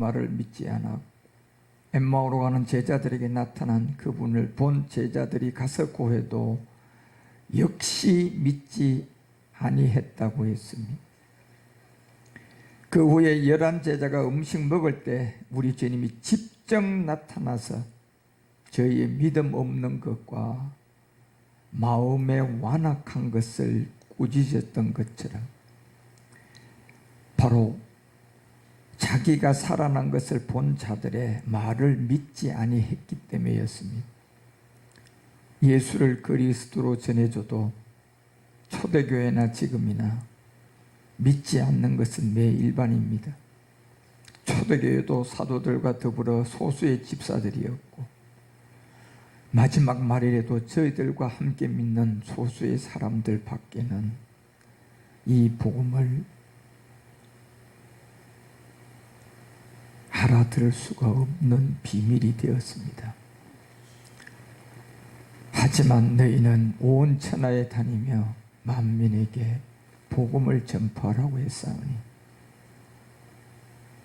말을 믿지 않았고 엠마오로 가는 제자들에게 나타난 그분을 본 제자들이 가서 고해도 역시 믿지 아니했다고 했습니다. 그 후에 11제자가 음식 먹을 때 우리 주님이 직접 나타나서 저희의 믿음 없는 것과 마음에 완악한 것을 꾸짖었던 것처럼 바로 자기가 살아난 것을 본 자들의 말을 믿지 아니했기 때문이었습니다. 예수를 그리스도로 전해줘도 초대교회나 지금이나 믿지 않는 것은 매일반입니다. 초대교회도 사도들과 더불어 소수의 집사들이었고 마지막 말이라도 저희들과 함께 믿는 소수의 사람들 밖에는 이 복음을 알아들을 수가 없는 비밀이 되었습니다. 하지만 너희는 온 천하에 다니며 만민에게 복음을 전파하라고 했사오니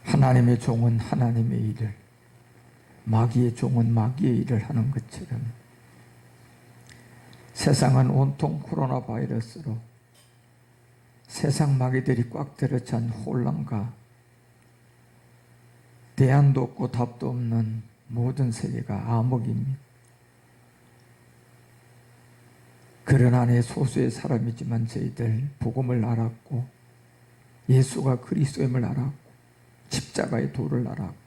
하나님의 종은 하나님의 일을, 마귀의 종은 마귀의 일을 하는 것처럼 세상은 온통 코로나 바이러스로 세상 마귀들이 꽉 들어찬 혼란과 대안도 없고 답도 없는 모든 세계가 암흑입니다. 그런 안에 소수의 사람이지만 저희들 복음을 알았고 예수가 그리스도임을 알았고 십자가의 도를 알았고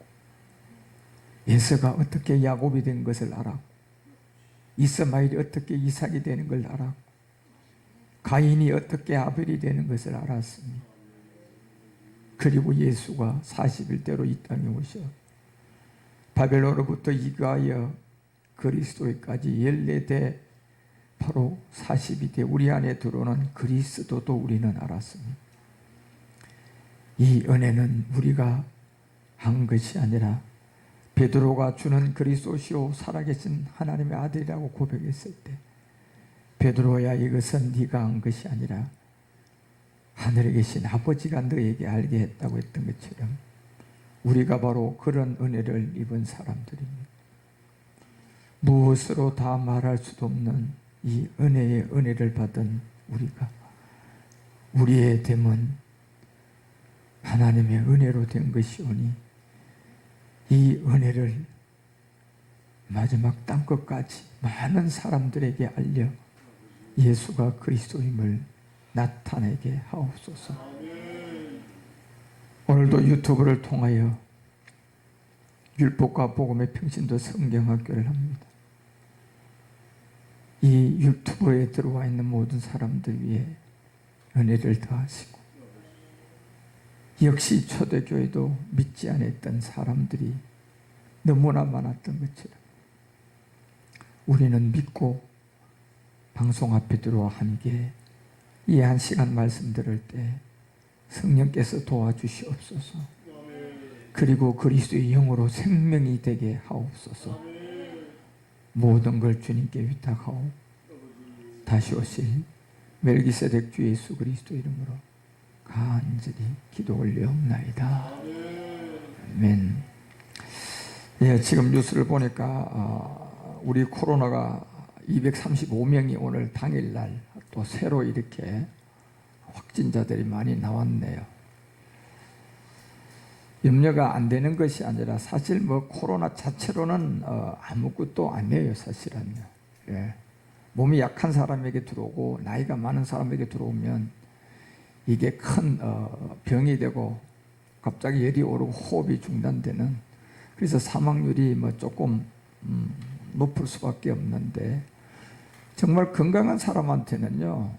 에서가 어떻게 야곱이 된 것을 알았고 이스마엘이 어떻게 이삭이 되는 걸 알았고 가인이 어떻게 아벨이 되는 것을 알았습니다. 그리고 예수가 40일대로 이 땅에 오셔 바벨론으로부터 이가하여 그리스도에까지 14대 바로 42대 우리 안에 들어오는 그리스도도 우리는 알았습니다. 이 은혜는 우리가 한 것이 아니라 베드로가 주는 그리스도시요 살아계신 하나님의 아들이라고 고백했을 때 베드로야 이것은 네가 한 것이 아니라 하늘에 계신 아버지가 너에게 알게 했다고 했던 것처럼 우리가 바로 그런 은혜를 입은 사람들입니다. 무엇으로 다 말할 수도 없는 이 은혜의 은혜를 받은 우리가 우리의 됨은 하나님의 은혜로 된 것이오니 이 은혜를 마지막 땅끝까지 많은 사람들에게 알려 예수가 그리스도임을 나타내게 하옵소서. 오늘도 유튜브를 통하여 율법과 복음의 평신도 성경학교를 합니다. 이 유튜브에 들어와 있는 모든 사람들 위해 은혜를 더하시고 역시 초대교회도 믿지 않았던 사람들이 너무나 많았던 것처럼 우리는 믿고 방송 앞에 들어와 함께 이 한 시간 말씀 들을 때 성령께서 도와주시옵소서. 그리고 그리스도의 영으로 생명이 되게 하옵소서. 모든 걸 주님께 위탁하오 다시 오실 멜기세덱 주 예수 그리스도 이름으로 간절히 기도 올려옵나이다. 아멘. 예, 지금 뉴스를 보니까 우리 코로나가 235명이 오늘 당일날 또 새로 이렇게 확진자들이 많이 나왔네요. 염려가 안 되는 것이 아니라 사실 뭐 코로나 자체로는 아무것도 아니에요, 사실은요. 예. 몸이 약한 사람에게 들어오고 나이가 많은 사람에게 들어오면 이게 큰 병이 되고 갑자기 열이 오르고 호흡이 중단되는, 그래서 사망률이 뭐 조금 높을 수밖에 없는데 정말 건강한 사람한테는요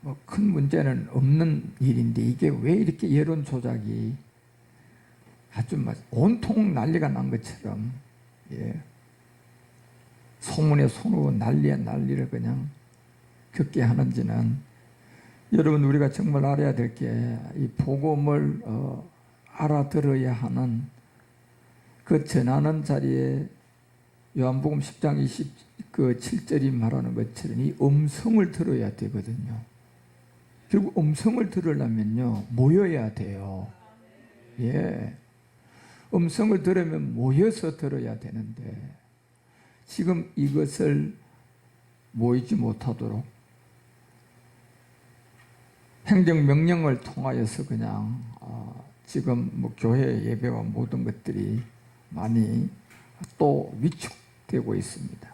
뭐 큰 문제는 없는 일인데 이게 왜 이렇게 여론 조작이 아주 온통 난리가 난 것처럼, 예, 소문에 소문 난리에 난리를 그냥 겪게 하는지는, 여러분 우리가 정말 알아야 될 게 이 복음을 알아들어야 하는 그 전하는 자리에 요한복음 10장 27절이 말하는 것처럼 이 음성을 들어야 되거든요. 결국 음성을 들으려면요 모여야 돼요. 예, 음성을 들으면 모여서 들어야 되는데 지금 이것을 모이지 못하도록 행정명령을 통하여서 그냥 지금 뭐 교회 예배와 모든 것들이 많이 또 위축되고 있습니다.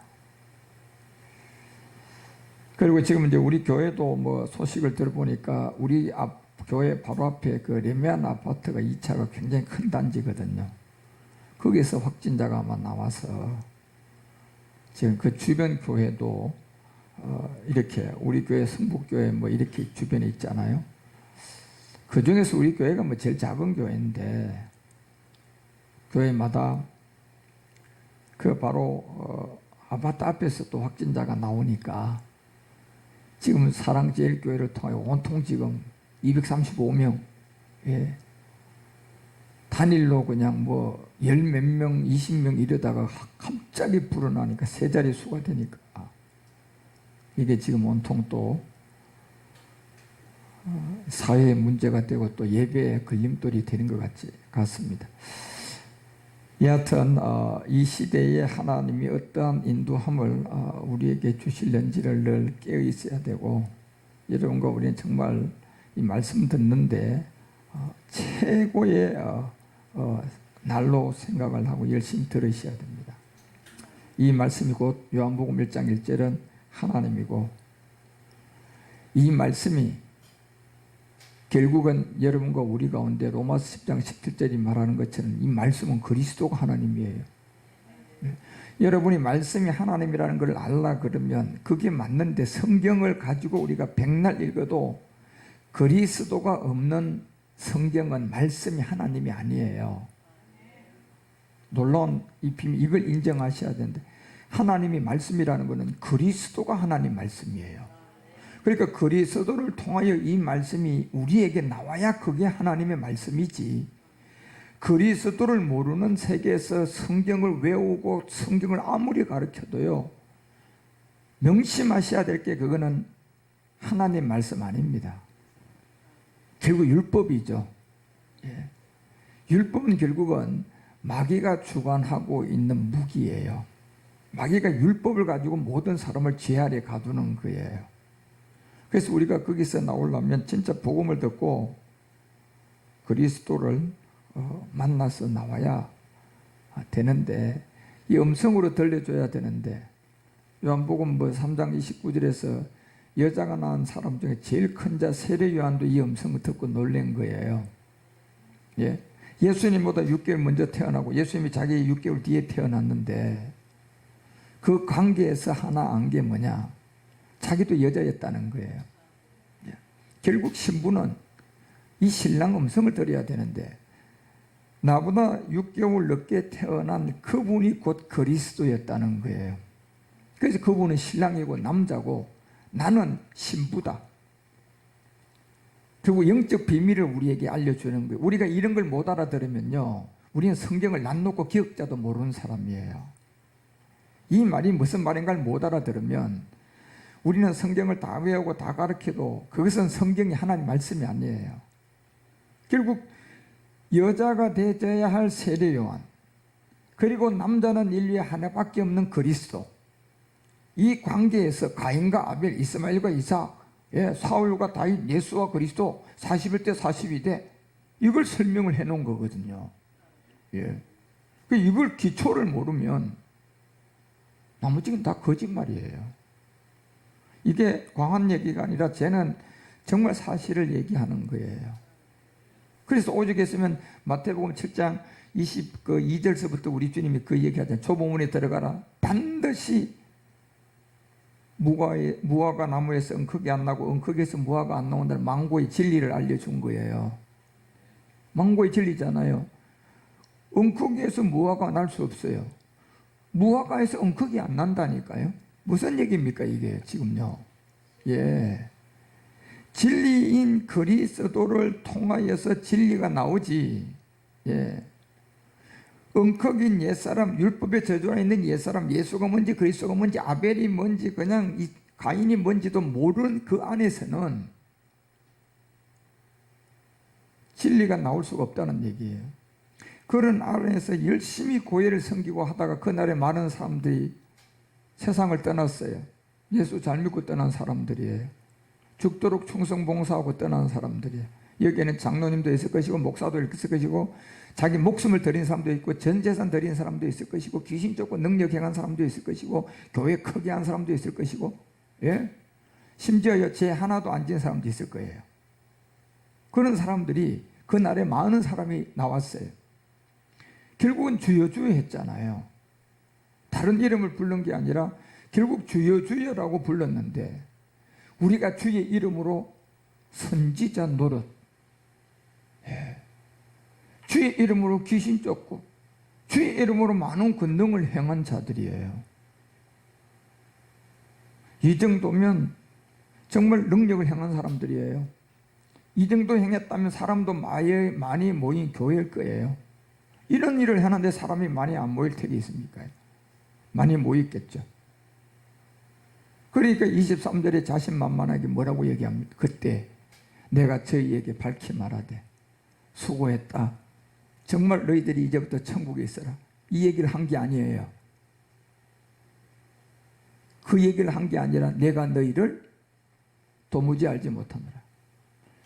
그리고 지금 이제 우리 교회도 뭐 소식을 들어보니까 우리 교회 바로 앞에 그 레미안 아파트가 2차가 굉장히 큰 단지거든요. 거기서 확진자가 아마 나와서 지금 그 주변 교회도 이렇게 우리 교회 성북교회 뭐 이렇게 주변에 있잖아요. 그 중에서 우리 교회가 뭐 제일 작은 교회인데 교회마다 그 바로 아파트 앞에서 또 확진자가 나오니까 지금 사랑제일교회를 통하여 온통 지금 235명 단일로 그냥 뭐 열 몇 명, 20명 이러다가 갑자기 불어나니까 세 자리 수가 되니까 이게 지금 온통 또 사회의 문제가 되고 또 예배의 걸림돌이 되는 것 같습니다. 여하튼 이 시대에 하나님이 어떠한 인도함을 우리에게 주실는지를 늘 깨어 있어야 되고 여러분과 우리는 정말 이 말씀 듣는데 최고의 날로 생각을 하고 열심히 들으셔야 됩니다. 이 말씀이 곧 요한복음 1장 1절은 하나님이고 이 말씀이 결국은 여러분과 우리 가운데 로마서 10장 17절이 말하는 것처럼 이 말씀은 그리스도가 하나님이에요. 여러분이 말씀이 하나님이라는 걸 알라 그러면 그게 맞는데 성경을 가지고 우리가 백날 읽어도 그리스도가 없는 성경은 말씀이 하나님이 아니에요. 놀라운 이 비밀, 이걸 인정하셔야 되는데 하나님이 말씀이라는 것은 그리스도가 하나님 말씀이에요. 그러니까 그리스도를 통하여 이 말씀이 우리에게 나와야 그게 하나님의 말씀이지 그리스도를 모르는 세계에서 성경을 외우고 성경을 아무리 가르쳐도요 명심하셔야 될 게 그거는 하나님 말씀 아닙니다. 결국 율법이죠. 율법은 결국은 마귀가 주관하고 있는 무기예요. 마귀가 율법을 가지고 모든 사람을 죄 아래 가두는 거예요. 그래서 우리가 거기서 나오려면 진짜 복음을 듣고 그리스도를 만나서 나와야 되는데 이 음성으로 들려줘야 되는데 요한복음 3장 29절에서 여자가 낳은 사람 중에 제일 큰 자 세례 요한도 이 음성을 듣고 놀란 거예요. 예수님보다 6개월 먼저 태어나고 예수님이 자기 6개월 뒤에 태어났는데 그 관계에서 하나 안 게 뭐냐? 자기도 여자였다는 거예요. 결국 신부는 이 신랑 음성을 들어야 되는데 나보다 6개월 늦게 태어난 그분이 곧 그리스도였다는 거예요. 그래서 그분은 신랑이고 남자고 나는 신부다. 결국 영적 비밀을 우리에게 알려주는 거예요. 우리가 이런 걸 못 알아들으면요 우리는 성경을 놔놓고 기억자도 모르는 사람이에요. 이 말이 무슨 말인가를 못 알아들으면 우리는 성경을 다 외우고 다 가르쳐도 그것은 성경이 하나님 말씀이 아니에요. 결국 여자가 되어야 할 세례 요한 그리고 남자는 인류에 하나밖에 없는 그리스도 이 관계에서 가인과 아벨, 이스마엘과 이삭, 사울과 다윗, 예수와 그리스도 41대 42대 이걸 설명을 해놓은 거거든요. 이걸 기초를 모르면 나머지는 다 거짓말이에요. 이게 광한 얘기가 아니라 쟤는 정말 사실을 얘기하는 거예요. 그래서 오죽했으면 마태복음 7장 22절서부터 우리 주님이 그 얘기하잖아요. 초보문에 들어가라. 반드시 무화과 나무에서 엉컥이 안 나고 엉컥에서 무화과 안 나온다는 망고의 진리를 알려준 거예요. 망고의 진리잖아요. 엉컥에서 무화과가 날 수 없어요. 무화과에서 엉컥이 안 난다니까요. 무슨 얘기입니까 이게 지금요. 진리인 그리스도를 통하여서 진리가 나오지. 엉컥인 옛사람, 율법의 저주 안에 있는 옛사람, 예수가 뭔지 그리스도가 뭔지 아벨이 뭔지 그냥 이 가인이 뭔지도 모르는 그 안에서는 진리가 나올 수가 없다는 얘기예요. 그런 아래에서 열심히 교회를 섬기고 하다가 그날에 많은 사람들이 세상을 떠났어요. 예수 잘 믿고 떠난 사람들이에요. 죽도록 충성 봉사하고 떠난 사람들이에요. 여기에는 장로님도 있을 것이고 목사도 있을 것이고 자기 목숨을 드린 사람도 있고 전 재산 드린 사람도 있을 것이고 귀신 쫓고 능력 행한 사람도 있을 것이고 교회 크게 한 사람도 있을 것이고, 예? 심지어 죄 하나도 안 지은 사람도 있을 거예요. 그런 사람들이 그날에 많은 사람이 나왔어요. 결국은 주여 주여 했잖아요. 다른 이름을 부른 게 아니라 결국 주여 주여라고 불렀는데, 우리가 주의 이름으로 선지자 노릇, 주의 이름으로 귀신 쫓고 주의 이름으로 많은 권능을 행한 자들이에요. 이 정도면 정말 능력을 행한 사람들이에요. 이 정도 행했다면 사람도 많이 모인 교회일 거예요. 이런 일을 하는데 사람이 많이 안 모일 택이 있습니까? 많이 모였겠죠. 그러니까 23절에 자신만만하게 뭐라고 얘기합니까? 그때 내가 저희에게 밝히 말하되 수고했다. 정말 너희들이 이제부터 천국에 있어라. 이 얘기를 한 게 아니에요. 그 얘기를 한 게 아니라 내가 너희를 도무지 알지 못하노라.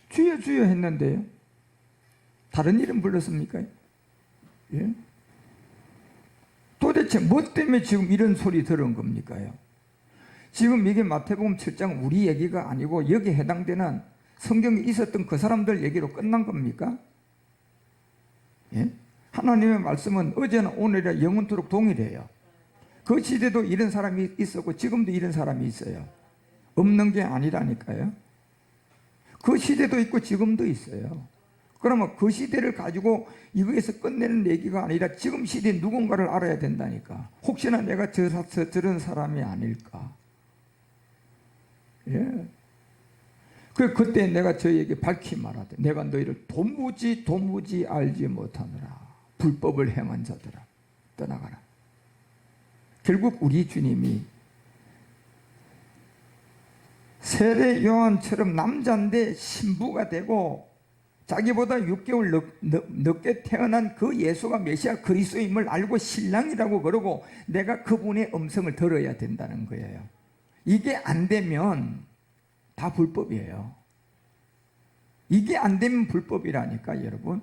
주여 주여 했는데요. 다른 이름 불렀습니까? 예? 도대체 뭐 때문에 지금 이런 소리 들은 겁니까요? 지금 이게 마태복음 7장 우리 얘기가 아니고 여기에 해당되는 성경에 있었던 그 사람들 얘기로 끝난 겁니까? 예? 하나님의 말씀은 어제나 오늘이나 영원토록 동일해요. 그 시대도 이런 사람이 있었고 지금도 이런 사람이 있어요. 없는 게 아니라니까요. 그 시대도 있고 지금도 있어요. 그러면 그 시대를 가지고 이거에서 끝내는 얘기가 아니라 지금 시대에 누군가를 알아야 된다니까. 혹시나 내가 저런 사람이 아닐까. 예. 그때 내가 저희에게 밝히 말하되 내가 너희를 도무지 알지 못하느라. 불법을 행한 자들아 떠나가라. 결국 우리 주님이 세례 요한처럼 남자인데 신부가 되고 자기보다 6개월 늦게 태어난 그 예수가 메시아 그리스도임을 알고 신랑이라고 그러고 내가 그분의 음성을 들어야 된다는 거예요. 이게 안 되면 다 불법이에요. 이게 안 되면 불법이라니까 여러분.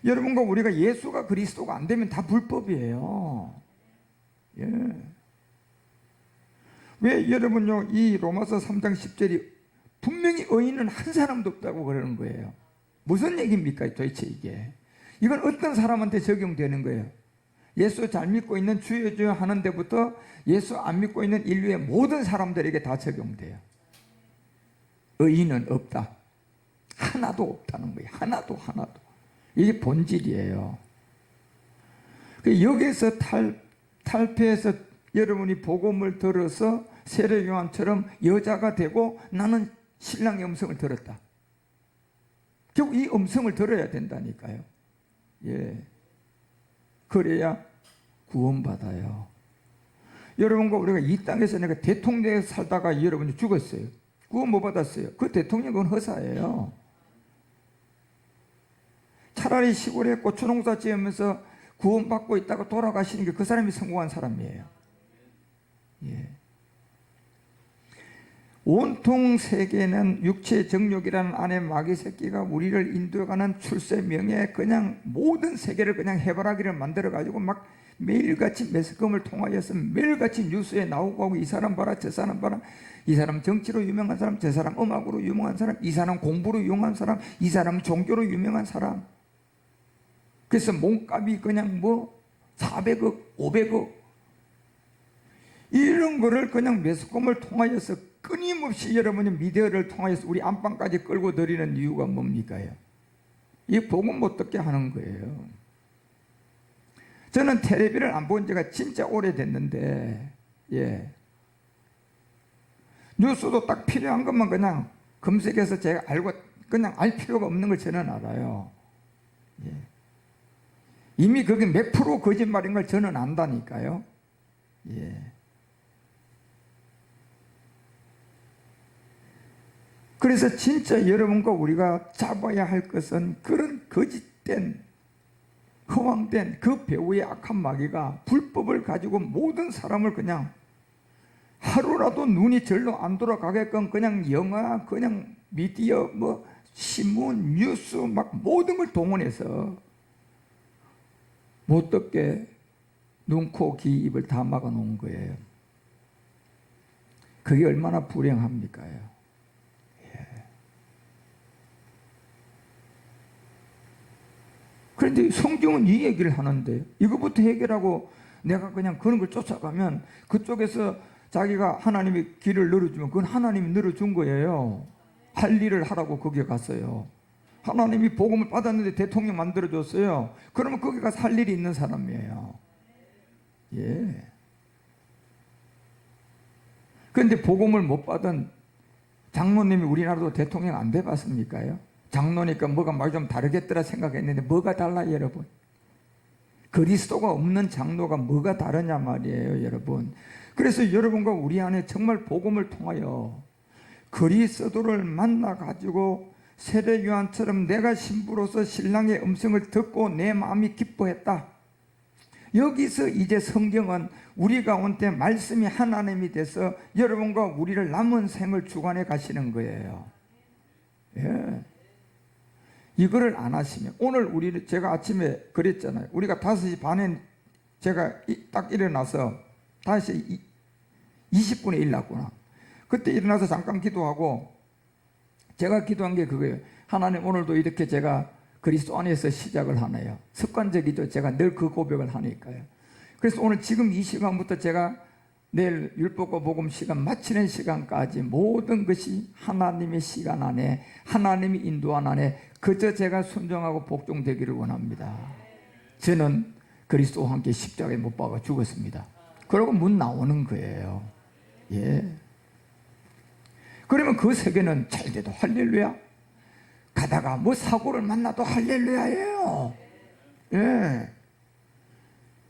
여러분과 우리가 예수가 그리스도가 안 되면 다 불법이에요. 예. 왜 여러분요 이 로마서 3장 10절이 분명히 의인은 한 사람도 없다고 그러는 거예요. 무슨 얘기입니까 도대체 이게. 이건 어떤 사람한테 적용되는 거예요? 예수 잘 믿고 있는 주여 주여 하는 데부터 예수 안 믿고 있는 인류의 모든 사람들에게 다 적용돼요. 의인은 없다. 하나도 없다는 거예요. 하나도. 이게 본질이에요. 여기에서 탈피해서 여러분이 복음을 들어서 세례 요한처럼 여자가 되고 나는 신랑의 음성을 들었다. 결국 이 음성을 들어야 된다니까요. 예. 그래야 구원받아요. 여러분과 우리가 이 땅에서 내가 대통령에서 살다가 여러분이 죽었어요. 구원 못 받았어요. 그 대통령은 허사예요. 차라리 시골에 고추농사 지으면서 구원받고 있다가 돌아가시는 게 그 사람이 성공한 사람이에요. 예. 온통 세계는 육체의 정욕이라는 안에 마귀 새끼가 우리를 인도해가는 출세명예 그냥 모든 세계를 그냥 해바라기를 만들어가지고 막 매일같이 매스컴을 통하여서 매일같이 뉴스에 나오고 하고 이 사람 봐라 저 사람 봐라 이 사람 정치로 유명한 사람 저 사람 음악으로 유명한 사람 이 사람 공부로 유명한 사람 이 사람 종교로 유명한 사람. 그래서 몸값이 그냥 뭐 400억 500억 이런 거를 그냥 매스컴을 통하여서 끊임없이 여러분이 미디어를 통하여서 우리 안방까지 끌고 들이는 이유가 뭡니까? 이 복음 못 듣게 하는 거예요. 저는 텔레비를 안 본 지가 진짜 오래됐는데 예. 뉴스도 딱 필요한 것만 그냥 검색해서 제가 알고 그냥 알 필요가 없는 걸 저는 알아요. 예. 이미 그게 몇 프로 거짓말인 걸 저는 안다니까요. 예. 그래서 진짜 여러분과 우리가 잡아야 할 것은 그런 거짓된 허황된 그 배후의 악한 마귀가 불법을 가지고 모든 사람을 그냥 하루라도 눈이 절로 안 돌아가게끔 그냥 영화, 그냥 미디어, 뭐 신문, 뉴스 막 모든 걸 동원해서 못 듣게 눈, 코, 귀, 입을 다 막아 놓은 거예요. 그게 얼마나 불행합니까? 예. 그런데 성경은 이 얘기를 하는데 이것부터 해결하고 내가 그냥 그런 걸 쫓아가면 그쪽에서 자기가 하나님의 길을 열어주면 그건 하나님이 열어준 거예요. 할 일을 하라고 거기에 갔어요. 하나님이 복음을 받았는데 대통령 만들어줬어요. 그러면 거기 가서 할 일이 있는 사람이에요. 예. 그런데 복음을 못 받은 장로님이 우리나라도 대통령 안 돼봤습니까요? 장로니까 뭐가 막 좀 다르겠더라 생각했는데 뭐가 달라요, 여러분? 그리스도가 없는 장로가 뭐가 다르냐 말이에요, 여러분. 그래서 여러분과 우리 안에 정말 복음을 통하여 그리스도를 만나가지고 세례 요한처럼 내가 신부로서 신랑의 음성을 듣고 내 마음이 기뻐했다. 여기서 이제 성경은 우리 가운데 말씀이 하나님이 돼서 여러분과 우리를 남은 생을 주관해 가시는 거예요. 예. 이거를 안 하시면 오늘 제가 아침에 그랬잖아요. 우리가 5시 반에 제가 딱 일어나서 5시 20분에 일어났구나. 그때 일어나서 잠깐 기도하고 제가 기도한 게 그거예요. 하나님 오늘도 이렇게 제가 그리스도 안에서 시작을 하네요. 습관적이죠. 제가 늘 그 고백을 하니까요. 그래서 오늘 지금 이 시간부터 제가 내일 율법과 복음 시간 마치는 시간까지 모든 것이 하나님의 시간 안에 하나님의 인도한 안에 그저 제가 순종하고 복종되기를 원합니다. 저는 그리스도와 함께 십자가에 못 박아 죽었습니다. 그러고 문 나오는 거예요. 예. 그러면 그 세계는 잘 돼도 할렐루야, 가다가 뭐 사고를 만나도 할렐루야예요. 예.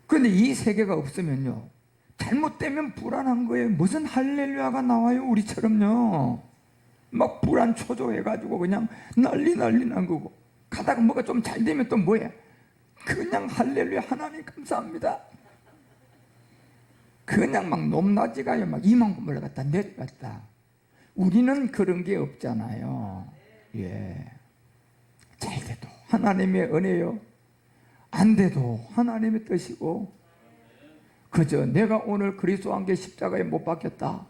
그런데 이 세계가 없으면요, 잘못되면 불안한 거예요. 무슨 할렐루야가 나와요, 우리처럼요. 막 불안 초조해가지고 그냥 난리 난 거고, 가다가 뭐가 좀 잘 되면 또 뭐해? 그냥 할렐루야, 하나님 감사합니다. 그냥 막 높낮이가요. 막 이만큼 올라갔다 내려갔다. 우리는 그런 게 없잖아요. 예. 잘 돼도 하나님의 은혜요, 안 돼도 하나님의 뜻이고, 그저 내가 오늘 그리스도와 함께 십자가에 못 박혔다.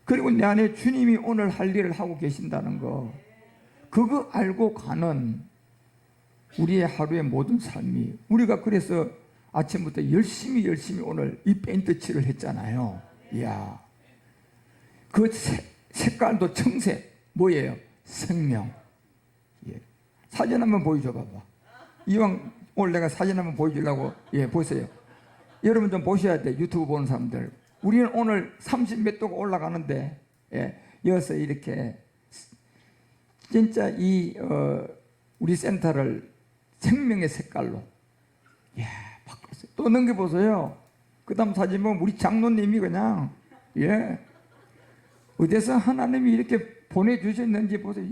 그리고 내 안에 주님이 오늘 할 일을 하고 계신다는 거, 그거 알고 가는 우리의 하루의 모든 삶이, 우리가 그래서 아침부터 열심히 오늘 이 페인트 칠을 했잖아요. 이야, 그 색깔도 청색, 뭐예요? 생명. 예. 사진 한번 보여줘 봐봐. 이왕 오늘 내가 사진 한번 보여주려고, 예, 보세요. 여러분 좀 보셔야 돼, 유튜브 보는 사람들. 우리는 오늘 30몇 도가 올라가는데, 예, 여기서 이렇게 진짜 우리 센터를 생명의 색깔로, 예, 바꿨어요. 또 넘겨보세요. 그 다음 사진 보면 우리 장로님이 그냥, 예, 어디서 하나님이 이렇게 보내주셨는지 보세요.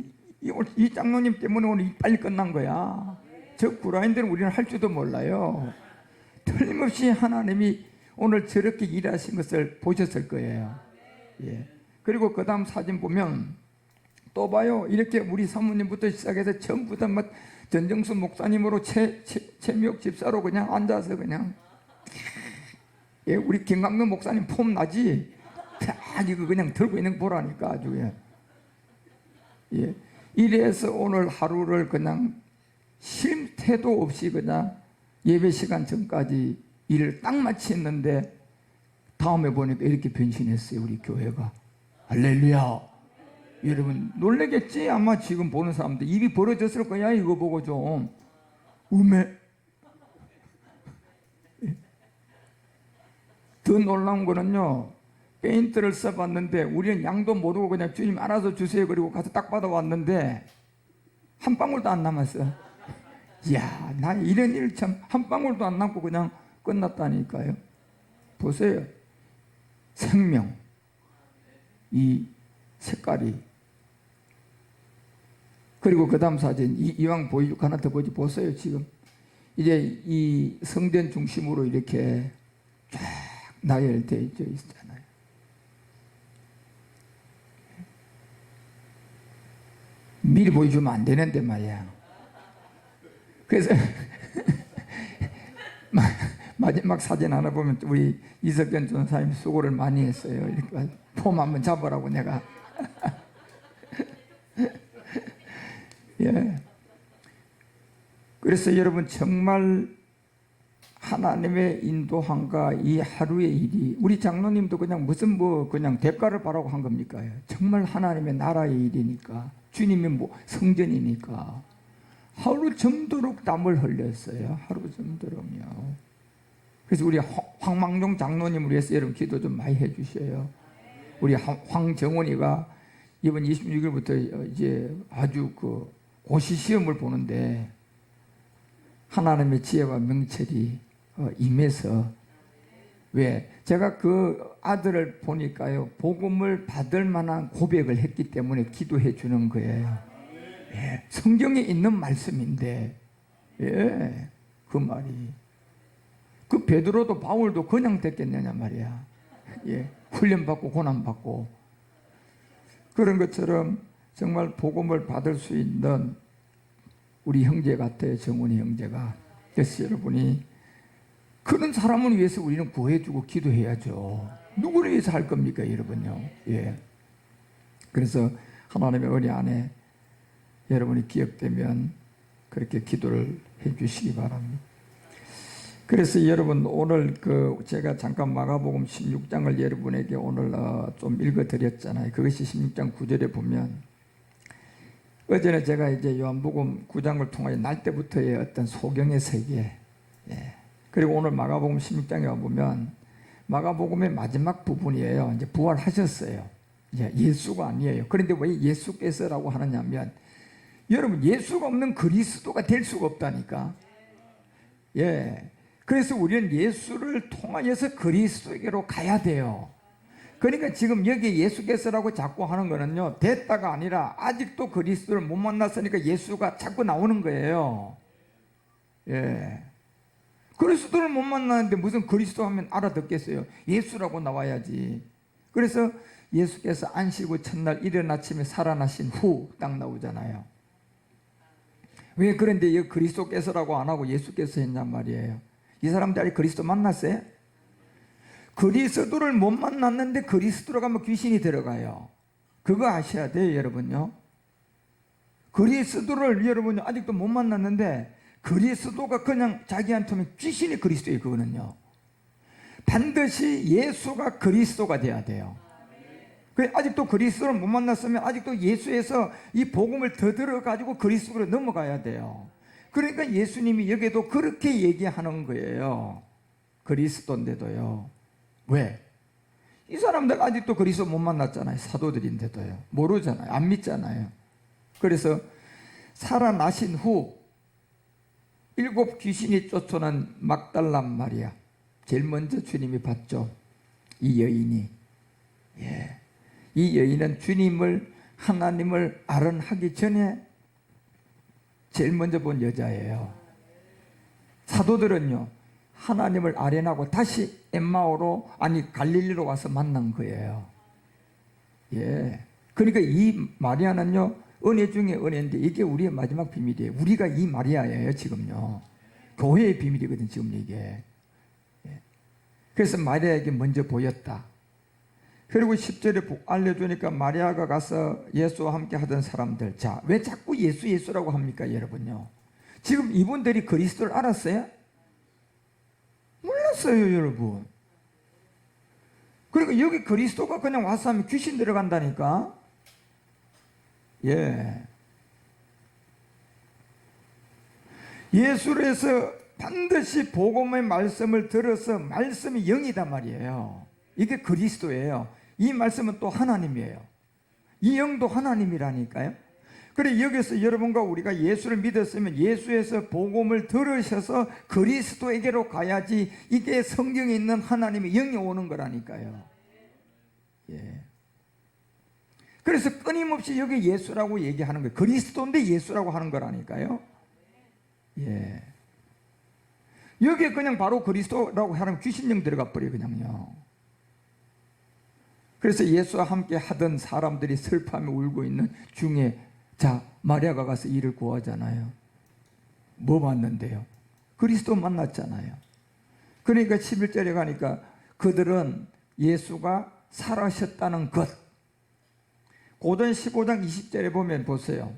이 장로님 때문에 오늘 빨리 끝난 거야. 저 구라인들은 우리는 할 줄도 몰라요. 틀림없이 하나님이 오늘 저렇게 일하신 것을 보셨을 거예요. 예. 그리고 그 다음 사진 보면 또 봐요. 이렇게 우리 사모님부터 시작해서 전부 다 막 전정수 목사님으로 최미옥 집사로 그냥 앉아서 그냥, 예, 우리 김강근 목사님 폼 나지? 딱 이거 그냥 들고 있는 거 보라니까 아주. 예. 예. 이래서 오늘 하루를 그냥 쉴 태도 없이 그냥 예배 시간 전까지 일을 딱 마쳤는데 다음에 보니까 이렇게 변신했어요, 우리 교회가. 할렐루야. 여러분 놀라겠지? 아마 지금 보는 사람들 입이 벌어졌을 거야. 이거 보고 좀 음해. 더 놀라운 거는요, 페인트를 써봤는데 우리는 양도 모르고 그냥 주님 알아서 주세요 그리고 가서 딱 받아왔는데 한 방울도 안 남았어. 이야, 나 이런 일 참 한 방울도 안 남고 그냥 끝났다니까요. 보세요. 생명, 이 색깔이. 그리고 그 다음 사진, 이왕 보여주고 하나 더 보세요. 지금 이제 이 성전 중심으로 이렇게 쫙 나열되어 있잖아요. 미리 보여주면 안 되는데 말이야. 그래서 마지막 사진 하나 보면 우리 이석현 전사님 수고를 많이 했어요. 이렇게 폼 한번 잡으라고 내가. 예. 그래서 여러분 정말 하나님의 인도함과 이 하루의 일이, 우리 장로님도 그냥 무슨 그냥 대가를 바라고 한 겁니까? 정말 하나님의 나라의 일이니까, 주님의 성전이니까 하루 정도록 땀을 흘렸어요. 하루 정도록요. 그래서 우리 황망종 장로님을 위해서 여러분 기도 좀 많이 해주셔요. 우리 황정원이가 이번 26일부터 이제 아주 고시 시험을 보는데 하나님의 지혜와 명철이 임해서, 왜? 제가 그 아들을 보니까요, 복음을 받을 만한 고백을 했기 때문에 기도해 주는 거예요. 예, 성경에 있는 말씀인데, 예, 그 말이. 그 베드로도 바울도 그냥 됐겠느냐 말이야. 예, 훈련받고 고난받고. 그런 것처럼 정말 복음을 받을 수 있는 우리 형제 같아요, 정훈이 형제가. 그래서 여러분이 그런 사람을 위해서 우리는 구해주고 기도해야죠. 누구를 위해서 할 겁니까, 여러분요? 예. 그래서 하나님의 은혜 안에 여러분이 기억되면 그렇게 기도를 해주시기 바랍니다. 그래서 여러분 오늘 제가 잠깐 마가복음 16장을 여러분에게 오늘 좀 읽어드렸잖아요. 그것이 16장 9절에 보면, 어제는 제가 이제 요한복음 9장을 통하여 날 때부터의 어떤 소경의 세계, 예. 그리고 오늘 마가복음 16장에 보면 마가복음의 마지막 부분이에요. 이제 부활하셨어요. 이제 예수가 아니에요. 그런데 왜 예수께서라고 하느냐면, 여러분 예수가 없는 그리스도가 될 수가 없다니까. 예. 그래서 우리는 예수를 통하여서 그리스도에게로 가야 돼요. 그러니까 지금 여기 예수께서라고 자꾸 하는 거는요, 됐다가 아니라 아직도 그리스도를 못 만났으니까 예수가 자꾸 나오는 거예요. 예. 그리스도를 못 만나는데 무슨 그리스도 하면 알아듣겠어요? 예수라고 나와야지. 그래서 예수께서 안식 후 첫날 이른 아침에 살아나신 후 딱 나오잖아요. 왜 그런데 이 그리스도께서라고 안 하고 예수께서 했냔 말이에요. 이 사람들이 그리스도 만났어요? 그리스도를 못 만났는데 그리스도로 가면 귀신이 들어가요. 그거 아셔야 돼요, 여러분요. 그리스도를 여러분이 아직도 못 만났는데 그리스도가 그냥 자기한테 오면 귀신이 그리스도예요. 그거는요. 반드시 예수가 그리스도가 돼야 돼요. 아직도 그리스도를 못 만났으면 아직도 예수에서 이 복음을 더 들어가지고 그리스도로 넘어가야 돼요. 그러니까 예수님이 여기도 그렇게 얘기하는 거예요. 그리스도인데도요. 왜? 이 사람들 아직도 그리스도 못 만났잖아요. 사도들인데도요. 모르잖아요. 안 믿잖아요. 그래서 살아나신 후 7 귀신이 쫓아난 막달라 마리아, 제일 먼저 주님이 봤죠. 이 여인이. 예. 이 여인은 주님을, 하나님을 아른하기 전에 제일 먼저 본 여자예요. 사도들은요, 하나님을 아련하고 다시 엠마오로, 아니 갈릴리로 와서 만난 거예요. 예. 그러니까 이 마리아는요, 은혜 중에 은혜인데 이게 우리의 마지막 비밀이에요. 우리가 이 마리아예요, 지금요. 교회의 비밀이거든, 지금 이게. 예. 그래서 마리아에게 먼저 보였다. 그리고 10절에 알려주니까 마리아가 가서 예수와 함께 하던 사람들. 자, 왜 자꾸 예수라고 합니까, 여러분요? 지금 이분들이 그리스도를 알았어요? 몰랐어요, 여러분. 그러니까 여기 그리스도가 그냥 와서 하면 귀신 들어간다니까. 예. 예수에서 반드시 복음의 말씀을 들어서 말씀이 영이다 말이에요. 이게 그리스도예요. 이 말씀은 또 하나님이에요. 이 영도 하나님이라니까요. 그래, 여기서 여러분과 우리가 예수를 믿었으면 예수에서 복음을 들으셔서 그리스도에게로 가야지, 이게 성경에 있는 하나님의 영이 오는 거라니까요. 예. 그래서 끊임없이 여기 예수라고 얘기하는 거예요. 그리스도인데 예수라고 하는 거라니까요. 예. 여기에 그냥 바로 그리스도라고 하면 귀신령 들어가 버려 그냥요. 그래서 예수와 함께 하던 사람들이 슬퍼하며 울고 있는 중에 자 마리아가 가서 이를 구하잖아요. 뭐 봤는데요? 그리스도 만났잖아요. 그러니까 11절에 가니까 그들은 예수가 살아셨다는 것. 고전 15장 20절에 보면 보세요.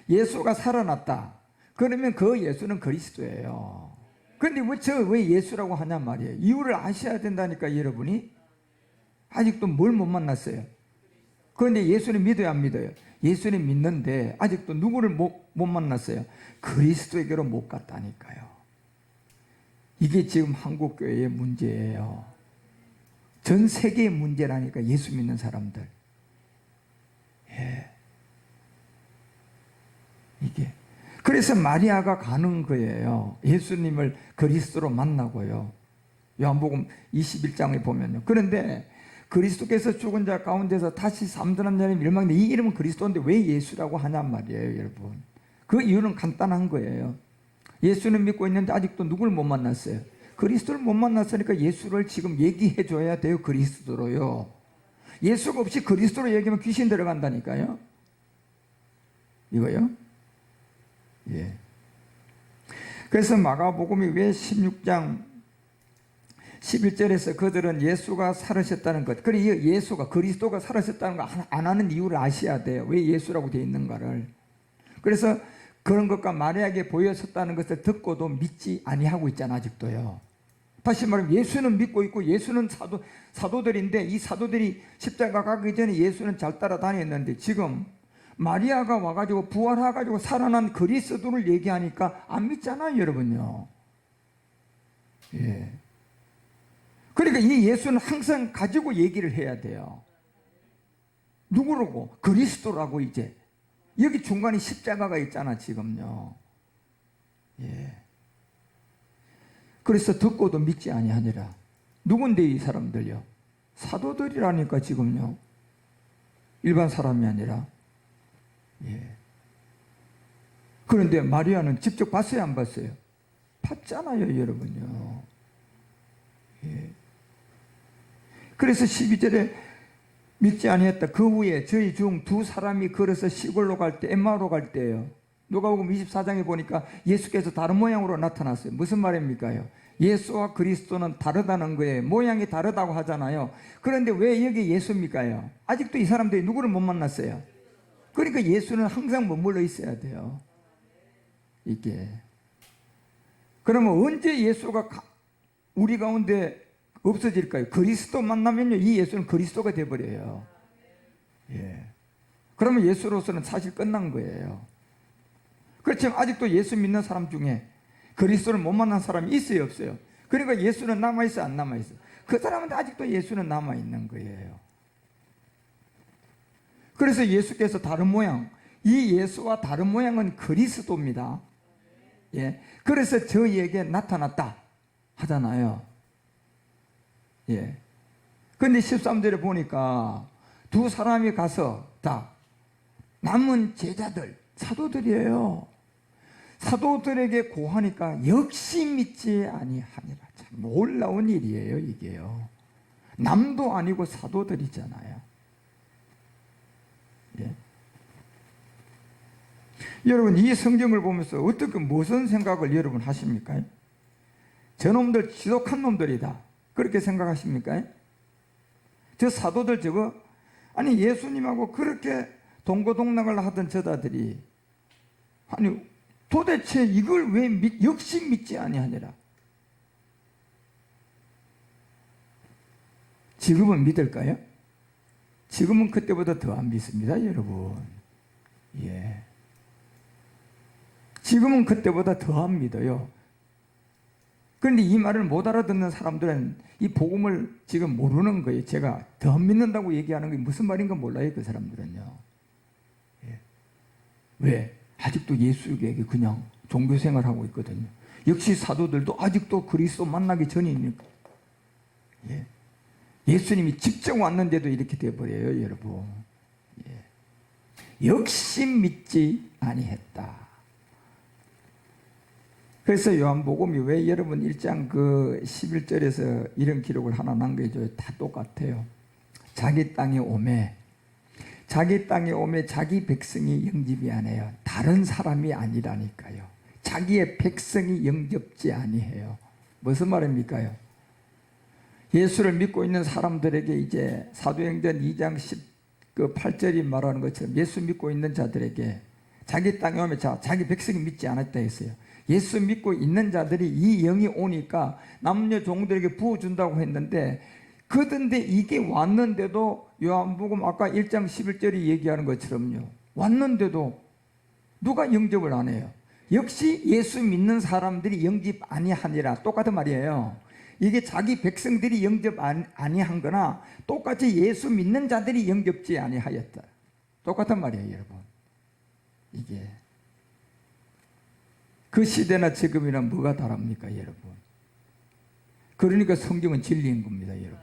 예수가 살아났다. 그러면 그 예수는 그리스도예요. 그런데 왜 예수라고 하냐 말이에요. 이유를 아셔야 된다니까 여러분이. 아직도 뭘 못 만났어요. 그런데 예수는 믿어야 안 믿어요? 예수는 믿는데 아직도 누구를 못 만났어요? 그리스도에게로 못 갔다니까요. 이게 지금 한국교회의 문제예요. 전 세계의 문제라니까 예수 믿는 사람들. 예. 이게. 그래서 마리아가 가는 거예요. 예수님을 그리스도로 만나고요. 요한복음 21장에 보면요. 그런데 그리스도께서 죽은 자 가운데서 다시 삼드는 자는 멸망인데 이 이름은 그리스도인데 왜 예수라고 하냔 말이에요, 여러분. 그 이유는 간단한 거예요. 예수는 믿고 있는데 아직도 누굴 못 만났어요? 그리스도를 못 만났으니까 예수를 지금 얘기해 줘야 돼요, 그리스도로요. 예수가 없이 그리스도로 얘기하면 귀신 들어간다니까요. 이거요? 예. 그래서 마가복음이 왜 16장 11절에서 그들은 예수가 살으셨다는 것, 그리고 예수가 그리스도가 살으셨다는 거 안 하는 이유를 아셔야 돼요. 왜 예수라고 되어 있는가를. 그래서 그런 것과 마리아에게 보였었다는 것을 듣고도 믿지 아니하고 있잖아 아직도요. 다시 말하면 예수는 믿고 있고 예수는 사도들인데 이 사도들이 십자가 가기 전에 예수는 잘 따라다녔는데 지금 마리아가 와가지고 부활해가지고 살아난 그리스도를 얘기하니까 안 믿잖아요 여러분요. 예. 그러니까 이 예수는 항상 가지고 얘기를 해야 돼요. 누구라고? 그리스도라고. 이제 여기 중간에 십자가가 있잖아 지금요. 예. 그래서 듣고도 믿지 아니하니라. 누군데 이 사람들요? 사도들이라니까 지금요. 일반 사람이 아니라. 예. 그런데 마리아는 직접 봤어요 안 봤어요? 봤잖아요 여러분요. 예. 그래서 12절에 믿지 아니했다. 그 후에 저희 중 두 사람이 걸어서 시골로 갈 때, 엠마오로 갈 때예요. 누가복음 24장에 보니까 예수께서 다른 모양으로 나타났어요. 무슨 말입니까요? 예수와 그리스도는 다르다는 거예요. 모양이 다르다고 하잖아요. 그런데 왜 여기 예수입니까요? 아직도 이 사람들이 누구를 못 만났어요. 그러니까 예수는 항상 머물러 있어야 돼요. 이게. 그러면 언제 예수가 우리 가운데 없어질까요? 그리스도 만나면요, 이 예수는 그리스도가 되어버려요. 예. 그러면 예수로서는 사실 끝난 거예요. 그렇지만 아직도 예수 믿는 사람 중에 그리스도를 못 만난 사람이 있어요, 없어요? 그러니까 예수는 남아있어요, 안 남아있어요? 그 사람한테 아직도 예수는 남아있는 거예요. 그래서 예수께서 다른 모양, 이 예수와 다른 모양은 그리스도입니다. 예. 그래서 저희에게 나타났다 하잖아요. 예. 근데 13절에 보니까 두 사람이 가서 다 남은 제자들, 사도들이에요. 사도들에게 고하니까 역시 믿지 아니하니라. 참 놀라운 일이에요, 이게요. 남도 아니고 사도들이잖아요. 예. 여러분, 이 성경을 보면서 어떻게 무슨 생각을 여러분 하십니까? 저놈들 지독한 놈들이다. 그렇게 생각하십니까? 저 사도들 저거, 아니 예수님하고 그렇게 동고동락을 하던 저자들이, 아니 도대체 이걸 왜 역시 믿지 아니하니라. 지금은 믿을까요? 지금은 그때보다 더 안 믿습니다, 여러분. 예. 지금은 그때보다 더 안 믿어요. 그런데 이 말을 못 알아듣는 사람들은 이 복음을 지금 모르는 거예요. 제가 더 믿는다고 얘기하는 게 무슨 말인가 몰라요, 그 사람들은요. 예. 왜? 아직도 예수에게 그냥 종교 생활하고 있거든요. 역시 사도들도 아직도 그리스도 만나기 전이니까. 예. 예수님이 직접 왔는데도 이렇게 되어버려요, 여러분. 예. 역시 믿지 아니했다. 그래서 요한복음이 왜 여러분 1장 그 11절에서 이런 기록을 하나 남겨줘요. 다 똑같아요. 자기 땅에 오매 자기 백성이 영접이 안 해요. 다른 사람이 아니라니까요. 자기의 백성이 영접지 아니해요. 무슨 말입니까요? 예수를 믿고 있는 사람들에게 이제 사도행전 2장 8절이 말하는 것처럼 예수 믿고 있는 자들에게 자기 땅에 오면 자기 백성이 믿지 않았다 했어요. 예수 믿고 있는 자들이 이 영이 오니까 남녀 종들에게 부어준다고 했는데, 그런데 이게 왔는데도 요한복음 아까 1장 11절이 얘기하는 것처럼요, 왔는데도 누가 영접을 안 해요. 역시 예수 믿는 사람들이 영접 아니하니라. 똑같은 말이에요. 이게 자기 백성들이 영접 아니한 거나 똑같이 예수 믿는 자들이 영접지 아니하였다. 똑같은 말이에요, 여러분. 이게 그 시대나 지금이나 뭐가 다릅니까, 여러분? 그러니까 성경은 진리인 겁니다, 여러분.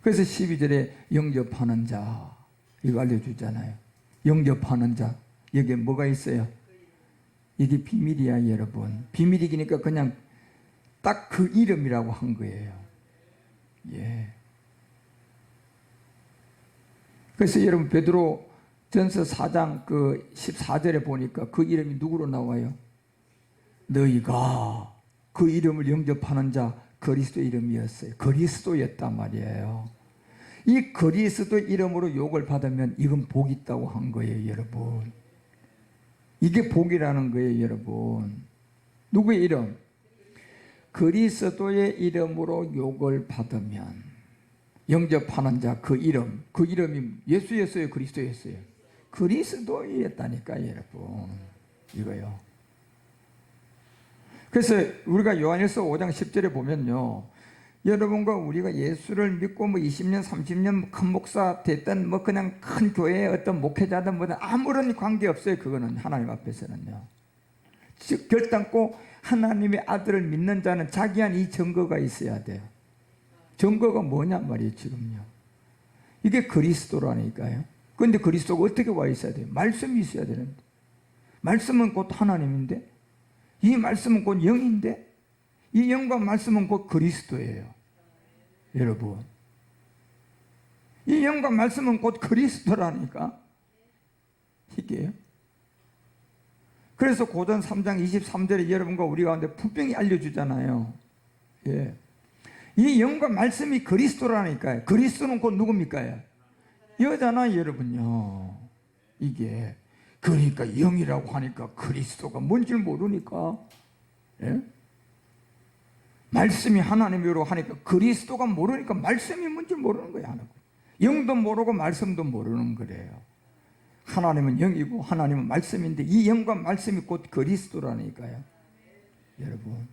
그래서 12절에 영접하는 자, 이거 알려주잖아요. 영접하는 자, 여기에 뭐가 있어요? 이게 비밀이야, 여러분. 비밀이니까 그냥 딱 그 이름이라고 한 거예요. 예. 그래서 여러분 베드로 전서 4장 그 14절에 보니까 그 이름이 누구로 나와요? 너희가 그 이름을 영접하는 자, 그리스도 이름이었어요. 그리스도였단 말이에요. 이 그리스도 이름으로 욕을 받으면 이건 복이 있다고 한 거예요, 여러분. 이게 복이라는 거예요, 여러분. 누구의 이름? 그리스도의 이름으로 욕을 받으면 영접하는 자, 그 이름이 예수였어요, 그리스도였어요? 그리스도였다니까, 여러분. 이거요. 그래서 우리가 요한일서 5장 10절에 보면요, 여러분과 우리가 예수를 믿고 뭐 20년 30년 큰 목사 됐든 뭐 그냥 큰 교회의 어떤 목회자든 뭐든 아무런 관계없어요. 그거는 하나님 앞에서는요. 즉 결단코 하나님의 아들을 믿는 자는 자기한 이 증거가 있어야 돼요. 증거가 뭐냐 말이에요, 지금요. 이게 그리스도라니까요. 그런데 그리스도가 어떻게 와 있어야 돼요? 말씀이 있어야 되는데. 말씀은 곧 하나님인데, 이 말씀은 곧 영인데, 이 영과 말씀은 곧 그리스도예요, 여러분. 이 영과 말씀은 곧 그리스도라니까, 이게요. 그래서 고전 3장 23절에 여러분과 우리 가운데 분명히 알려주잖아요. 예. 이 영과 말씀이 그리스도라니까요. 그리스도는 곧 누굽니까? 여잖아요, 여러분요. 이게 그러니까 영이라고 하니까 그리스도가 뭔지 모르니까, 예? 말씀이 하나님으로 하니까 그리스도가 모르니까 말씀이 뭔지 모르는 거야. 영도 모르고 말씀도 모르는 거래요. 하나님은 영이고 하나님은 말씀인데 이 영과 말씀이 곧 그리스도라니까요, 여러분.